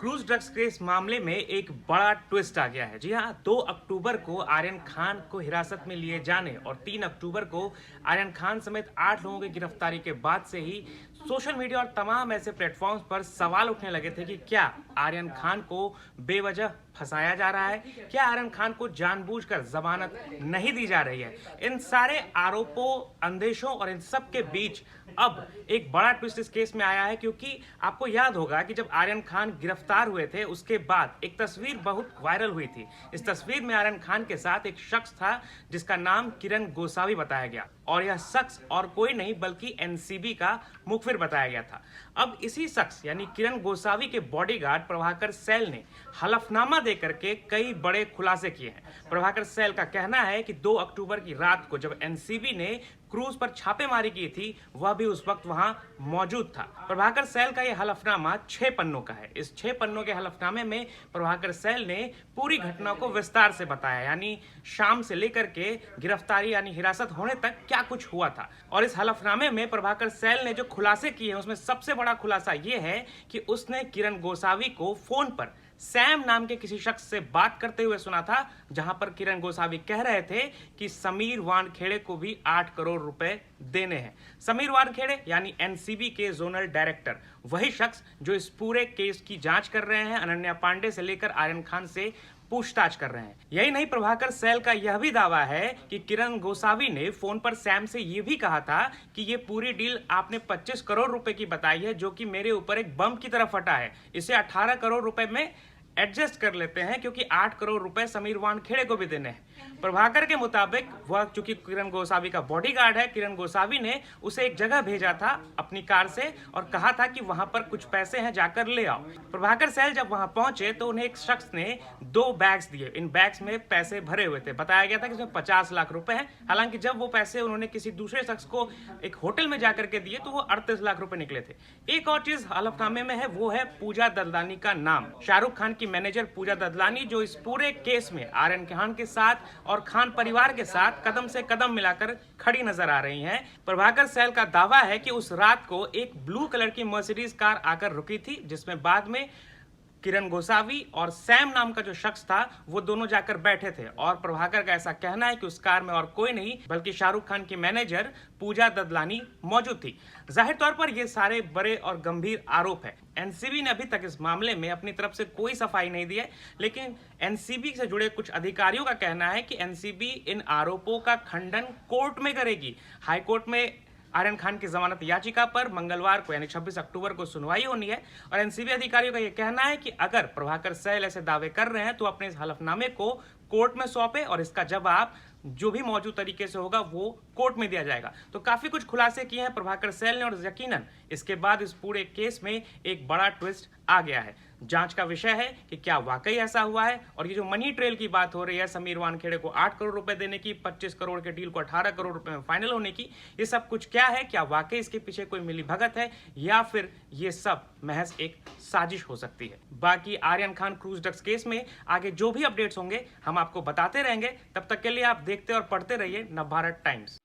Cruise drugs के इस मामले में एक बड़ा ट्विस्ट आ गया है। जी हाँ, 2 अक्टूबर को आर्यन खान को हिरासत में लिए जाने और 3 अक्टूबर को आर्यन खान समेत 8 लोगों की गिरफ्तारी के बाद से ही सोशल मीडिया और तमाम ऐसे प्लेटफॉर्म्स पर सवाल उठने लगे थे कि क्या आर्यन खान को बेवजह फंसाया जा रहा है, क्या आर्यन खान को जानबूझकर जमानत नहीं दी जा रही है। इन सारे आरोपों, अंदेशों और इन सब के बीच अब एक बड़ा ट्विस्ट इस केस में आया है, क्योंकि आपको याद होगा कि जब आर्यन खान गिरफ्तार हुए थे उसके बाद एक तस्वीर बहुत वायरल हुई थी। इस तस्वीर में आर्यन खान के साथ एक शख्स था जिसका नाम किरण गोसावी बताया गया, और यह शख्स और कोई नहीं बल्कि एनसीबी का मुखबिर बताया गया था। अब इसी शख्स यानी किरण गोसावी के बॉडीगार्ड प्रभाकर सैल ने हलफनामा देकर के कई बड़े खुलासे किए हैं। प्रभाकर सैल का कहना है कि 2 अक्टूबर की रात को जब एनसीबी ने क्रूज पर छापेमारी की थी, वह भी उस वक्त वहां मौजूद था। प्रभाकर सैल का यह हलफनामा 6 पन्नों का है। इस 6 पन्नों के हलफनामे में प्रभाकर सैल ने पूरी घटना को विस्तार से बताया, यानी शाम से लेकर के गिरफ्तारी यानी हिरासत होने तक क्या कुछ हुआ था। और इस हलफनामे में प्रभाकर सैल ने जो खुलासे किए हैं उसमें सबसे बड़ा खुलासा यह है कि उसने किरण गोसावी को फोन पर सैम नाम के किसी शख्स से बात करते हुए सुना था, जहां पर किरण गोसावी कह रहे थे कि समीर वानखेड़े को भी 8 करोड़ रुपए देने हैं। समीर वानखेड़े यानी एनसीबी के जोनल डायरेक्टर, वही शख्स जो इस पूरे केस की जांच कर रहे हैं, अनन्या पांडे से लेकर आर्यन खान से पूछताछ कर रहे हैं। यही नहीं, प्रभाकर सैल का यह भी दावा है कि किरण गोसावी ने फोन पर सैम से यह भी कहा था कि ये पूरी डील आपने 25 करोड़ रुपए की बताई है, जो कि मेरे ऊपर एक बम की तरह फटा है। इसे 18 करोड़ रुपए में एडजस्ट कर लेते हैं, क्योंकि 8 करोड़ रुपए समीर वानखेड़े को भी देने हैं। प्रभाकर के मुताबिक वह चूंकि किरण गोसावी का बॉडीगार्ड है, किरण गोसावी ने उसे एक जगह भेजा था अपनी कार से और कहा था कि वहां पर कुछ पैसे हैं, जाकर ले आओ। प्रभाकर सैल जब वहां पहुंचे तो उन्हें एक शख्स ने 2 बैग्स दिए। इन बैग्स में पैसे भरे हुए थे। बताया गया था कि इसमें 50 लाख रुपए हैं। हालांकि जब वो पैसे उन्होंने किसी दूसरे शख्स को एक होटल में जाकर के दिए तो वो 38 लाख रुपए निकले थे। एक और चीज हलफनामे में है, वो है पूजा ददलानी का नाम। शाहरुख खान की मैनेजर पूजा ददलानी, जो इस पूरे केस में आर्यन खान के साथ और खान परिवार के साथ कदम से कदम मिलाकर खड़ी नजर आ रही हैं। प्रभाकर सैल का दावा है कि उस रात को एक ब्लू कलर की मर्सिडीज कार आकर रुकी थी, जिसमें बाद में किरण गोसावी और सैम नाम का जो शख्स था वो दोनों जाकर बैठे थे। और प्रभाकर का ऐसा कहना है कि उस कार में और कोई नहीं बल्कि शाहरुख खान की मैनेजर पूजा ददलानी मौजूद थी। जाहिर तौर पर ये सारे बड़े और गंभीर आरोप है। एनसीबी ने अभी तक इस मामले में अपनी तरफ से कोई सफाई नहीं दी है, लेकिन एनसीबी से जुड़े कुछ अधिकारियों का कहना है कि एनसीबी इन आरोपों का खंडन कोर्ट में करेगी। हाईकोर्ट में आर्यन खान की जमानत याचिका पर मंगलवार को यानी 26 अक्टूबर को सुनवाई होनी है। और एनसीबी अधिकारियों का यह कहना है कि अगर प्रभाकर सैल ऐसे दावे कर रहे हैं तो अपने इस हलफनामे को कोर्ट में सौंपे और इसका जवाब जो भी मौजूद तरीके से होगा वो कोर्ट में दिया जाएगा। तो काफी कुछ खुलासे किए हैं प्रभाकर सैल ने, और यकीनन इसके बाद इस पूरे केस में एक बड़ा ट्विस्ट आ गया है। जांच का विषय है कि क्या वाकई ऐसा हुआ है। और ये जो मनी ट्रेल की बात हो रही है, समीर वानखेड़े को 8 करोड़ रुपए देने की, 25 करोड़ के डील को 18 करोड़ रुपए में फाइनल होने की, ये सब कुछ क्या है? क्या वाकई इसके पीछे कोई मिलीभगत है, या फिर ये सब महज एक साजिश हो सकती है? बाकी Aryan Khan cruise drugs case में आगे जो भी अपडेट्स होंगे हम आपको बताते रहेंगे। तब तक के लिए आप देखते और पढ़ते रहिए नवभारत टाइम्स।